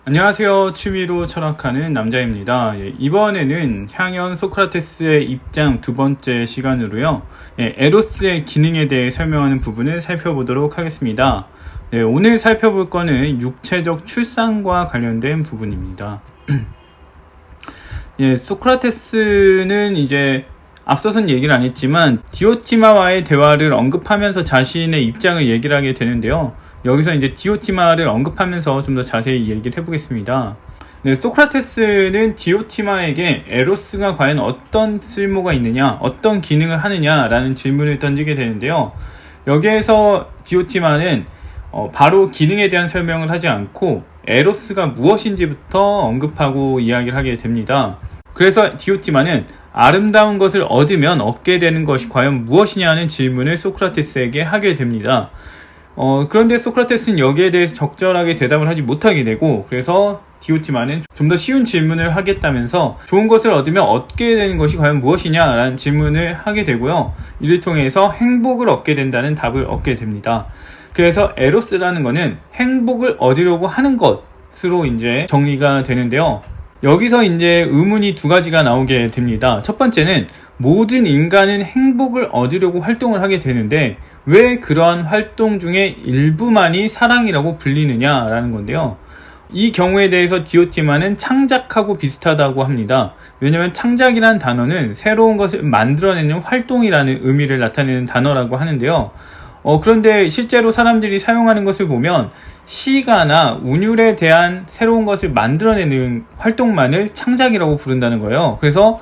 안녕하세요. 취미로 철학하는 남자입니다. 이번에는 향연 소크라테스의 입장 두 번째 시간으로요. 에로스의 기능에 대해 설명하는 부분을 살펴보도록 하겠습니다. 오늘 살펴볼 거는 육체적 출산과 관련된 부분입니다. 소크라테스는 이제 앞서선 얘기를 안 했지만 디오티마와의 대화를 언급하면서 자신의 입장을 얘기를 하게 되는데요. 여기서 이제 디오티마를 언급하면서 좀 더 자세히 얘기를 해보겠습니다. 소크라테스는 디오티마에게 에로스가 과연 어떤 쓸모가 있느냐, 어떤 기능을 하느냐라는 질문을 던지게 되는데요. 여기에서 디오티마는 바로 기능에 대한 설명을 하지 않고 에로스가 무엇인지부터 언급하고 이야기를 하게 됩니다. 그래서 디오티마는 아름다운 것을 얻으면 얻게 되는 것이 과연 무엇이냐는 질문을 소크라테스에게 하게 됩니다. 그런데 소크라테스는 여기에 대해서 적절하게 대답을 하지 못하게 되고, 그래서 디오티마는 좀 더 쉬운 질문을 하겠다면서 좋은 것을 얻으면 얻게 되는 것이 과연 무엇이냐라는 질문을 하게 되고요. 이를 통해서 행복을 얻게 된다는 답을 얻게 됩니다. 그래서 에로스라는 것은 행복을 얻으려고 하는 것으로 이제 정리가 되는데요. 여기서 이제 의문이 두 가지가 나오게 됩니다. 첫 번째는 모든 인간은 행복을 얻으려고 활동을 하게 되는데 왜 그러한 활동 중에 일부만이 사랑이라고 불리느냐라는 건데요. 이 경우에 대해서 디오티마는 창작하고 비슷하다고 합니다. 왜냐하면 창작이라는 단어는 새로운 것을 만들어내는 활동이라는 의미를 나타내는 단어라고 하는데요. 그런데 실제로 사람들이 사용하는 것을 보면 시가나 운율에 대한 새로운 것을 만들어내는 활동만을 창작이라고 부른다는 거예요. 그래서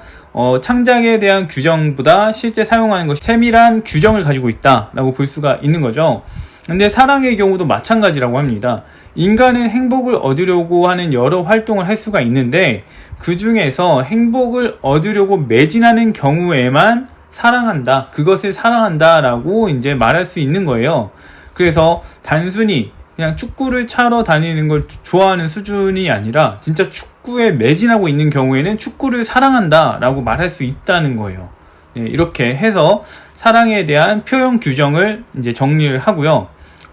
창작에 대한 규정보다 실제 사용하는 것이 세밀한 규정을 가지고 있다라고 볼 수가 있는 거죠. 근데 사랑의 경우도 마찬가지라고 합니다. 인간은 행복을 얻으려고 하는 여러 활동을 할 수가 있는데 그 중에서 행복을 얻으려고 매진하는 경우에만 사랑한다, 그것을 사랑한다 라고 이제 말할 수 있는 거예요. 그래서 단순히 그냥 축구를 차러 다니는 걸 좋아하는 수준이 아니라 진짜 축구에 매진하고 있는 경우에는 축구를 사랑한다 라고 말할 수 있다는 거예요. 이렇게 해서 사랑에 대한 표현 규정을 이제 정리를 하고요.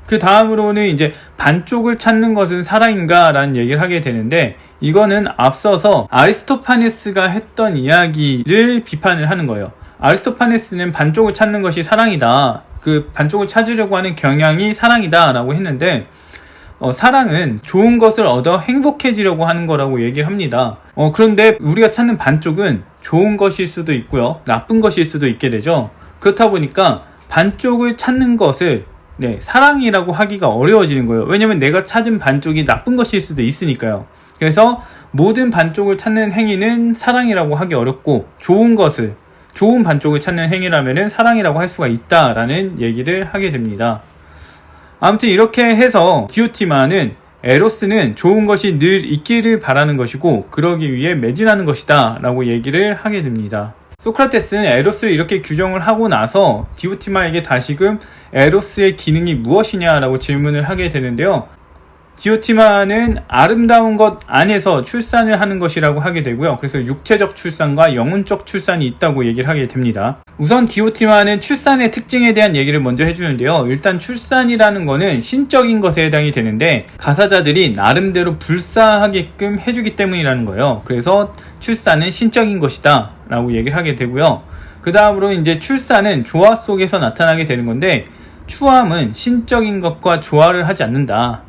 그 다음으로는 이제 반쪽을 찾는 것은 사랑인가 라는 얘기를 하게 되는데, 이거는 앞서서 아리스토파네스가 했던 이야기를 비판을 하는 거예요. 아리스토파네스는 반쪽을 찾는 것이 사랑이다, 그 반쪽을 찾으려고 하는 경향이 사랑이다 라고 했는데, 사랑은 좋은 것을 얻어 행복해지려고 하는 거라고 얘기를 합니다. 그런데 우리가 찾는 반쪽은 좋은 것일 수도 있고요, 나쁜 것일 수도 있게 되죠. 그렇다 보니까 반쪽을 찾는 것을 사랑이라고 하기가 어려워지는 거예요. 왜냐면 내가 찾은 반쪽이 나쁜 것일 수도 있으니까요. 그래서 모든 반쪽을 찾는 행위는 사랑이라고 하기 어렵고, 좋은 반쪽을 찾는 행위라면은 사랑이라고 할 수가 있다라는 얘기를 하게 됩니다. 아무튼 이렇게 해서 디오티마는 에로스는 좋은 것이 늘 있기를 바라는 것이고 그러기 위해 매진하는 것이다 라고 얘기를 하게 됩니다. 소크라테스는 에로스를 이렇게 규정을 하고 나서 디오티마에게 다시금 에로스의 기능이 무엇이냐라고 질문을 하게 되는데요. 디오티마는 아름다운 것 안에서 출산을 하는 것이라고 하게 되고요. 그래서 육체적 출산과 영혼적 출산이 있다고 얘기를 하게 됩니다. 우선 디오티마는 출산의 특징에 대한 얘기를 먼저 해주는데요. 일단 출산이라는 거는 신적인 것에 해당이 되는데 가사자들이 나름대로 불사하게끔 해주기 때문이라는 거예요. 그래서 출산은 신적인 것이다 라고 얘기를 하게 되고요. 그 다음으로 이제 출산은 조화 속에서 나타나게 되는 건데, 추함은 신적인 것과 조화를 하지 않는다.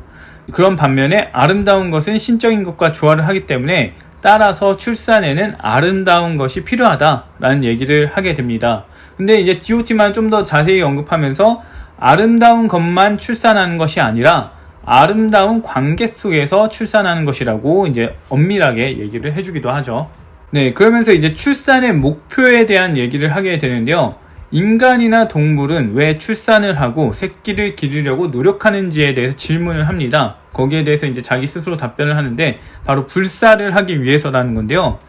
그런 반면에 아름다운 것은 신적인 것과 조화를 하기 때문에 따라서 출산에는 아름다운 것이 필요하다라는 얘기를 하게 됩니다. 근데 이제 디오티마는 좀 더 자세히 언급하면서 아름다운 것만 출산하는 것이 아니라 아름다운 관계 속에서 출산하는 것이라고 이제 엄밀하게 얘기를 해주기도 하죠. 그러면서 이제 출산의 목표에 대한 얘기를 하게 되는데요. 인간이나 동물은 왜 출산을 하고 새끼를 기르려고 노력하는지에 대해서 질문을 합니다. 거기에 대해서 이제 자기 스스로 답변을 하는데 바로 불사를 하기 위해서라는 건데요.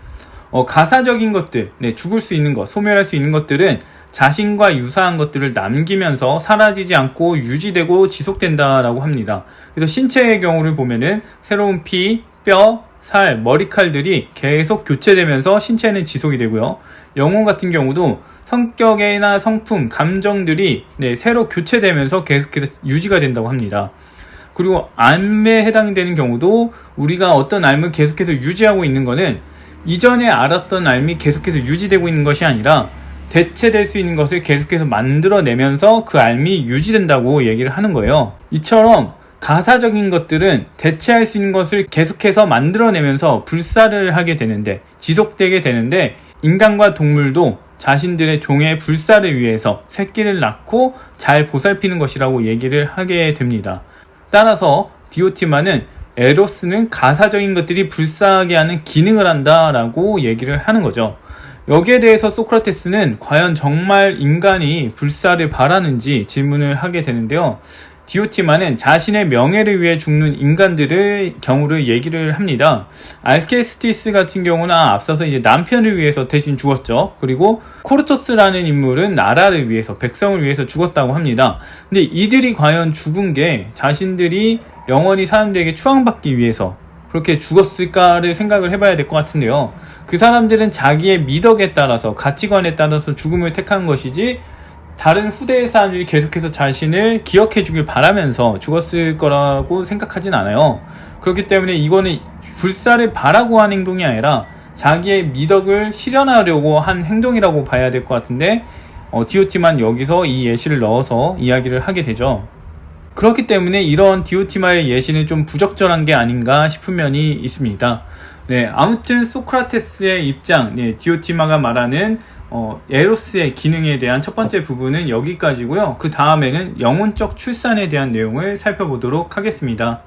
가사적인 것들, 죽을 수 있는 것, 소멸할 수 있는 것들은 자신과 유사한 것들을 남기면서 사라지지 않고 유지되고 지속된다라고 합니다. 그래서 신체의 경우를 보면은 새로운 피, 뼈, 살, 머리칼들이 계속 교체되면서 신체는 지속이 되고요. 영혼 같은 경우도 성격이나 성품, 감정들이 새로 교체되면서 계속해서 유지가 된다고 합니다. 그리고 암에 해당되는 경우도 우리가 어떤 암을 계속해서 유지하고 있는 거는 이전에 알았던 암이 계속해서 유지되고 있는 것이 아니라 대체될 수 있는 것을 계속해서 만들어내면서 그 암이 유지된다고 얘기를 하는 거예요. 이처럼 가사적인 것들은 대체할 수 있는 것을 계속해서 만들어내면서 불사를 하게 되는데, 지속되게 되는데, 인간과 동물도 자신들의 종의 불사를 위해서 새끼를 낳고 잘 보살피는 것이라고 얘기를 하게 됩니다. 따라서 디오티마는 에로스는 가사적인 것들이 불사하게 하는 기능을 한다라고 얘기를 하는 거죠. 여기에 대해서 소크라테스는 과연 정말 인간이 불사를 바라는지 질문을 하게 되는데요. 디오티마는 자신의 명예를 위해 죽는 인간들의 경우를 얘기를 합니다. 알케스티스 같은 경우는 앞서서 이제 남편을 위해서 대신 죽었죠. 그리고 코르토스라는 인물은 나라를 위해서, 백성을 위해서 죽었다고 합니다. 근데 이들이 과연 죽은 게 자신들이 영원히 사람들에게 추앙받기 위해서 그렇게 죽었을까를 생각을 해봐야 될 것 같은데요. 그 사람들은 자기의 미덕에 따라서, 가치관에 따라서 죽음을 택한 것이지 다른 후대의 사람들이 계속해서 자신을 기억해 주길 바라면서 죽었을 거라고 생각하진 않아요. 그렇기 때문에 이거는 불사를 바라고 한 행동이 아니라 자기의 미덕을 실현하려고 한 행동이라고 봐야 될 것 같은데, 디오티만 여기서 이 예시를 넣어서 이야기를 하게 되죠. 그렇기 때문에 이런 디오티마의 예시는 좀 부적절한 게 아닌가 싶은 면이 있습니다. 네, 아무튼 소크라테스의 입장, 디오티마가 말하는 에로스의 기능에 대한 첫 번째 부분은 여기까지고요. 그 다음에는 영혼적 출산에 대한 내용을 살펴보도록 하겠습니다.